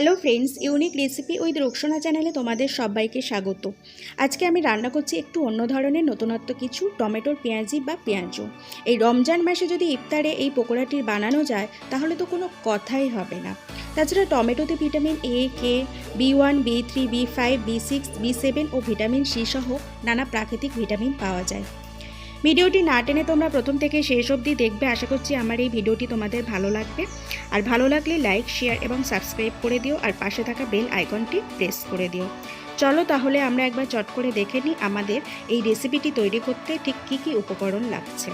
Hello friends, unique recipe with Roksona চ্যানেলে তোমাদের সবাইকে স্বাগত। আজকে আমি রান্না করছি একটু অন্য ধরনের নতুনত্ব কিছু, টমেটোর পেঁয়াজি বা পেঁয়াজু। এই রমজান মাসে যদি ইফতারে এই পকোড়াটি বানানো যায় তাহলে তো কোনো কথাই হবে না। তাছাড়া টমেটোতে vitamin A, K, B1, B3, B5, B6, B7 ও ভিটামিন সি সহ নানা প্রাকৃতিক ভিটামিন পাওয়া যায়। ভিডিওটি না টেনে তোমরা প্রথম থেকে শেষ অবধি দেখবে। আশা করছি আমার এই ভিডিওটি তোমাদের ভালো লাগবে। আর ভালো লাগলে লাইক, শেয়ার এবং সাবস্ক্রাইব করে দিও, আর পাশে থাকা বেল আইকনটি প্রেস করে দিও। চলো তাহলে আমরা একবার চট করে দেখে নিই আমাদের এই রেসিপিটি তৈরি করতে ঠিক কী কী উপকরণ লাগছে।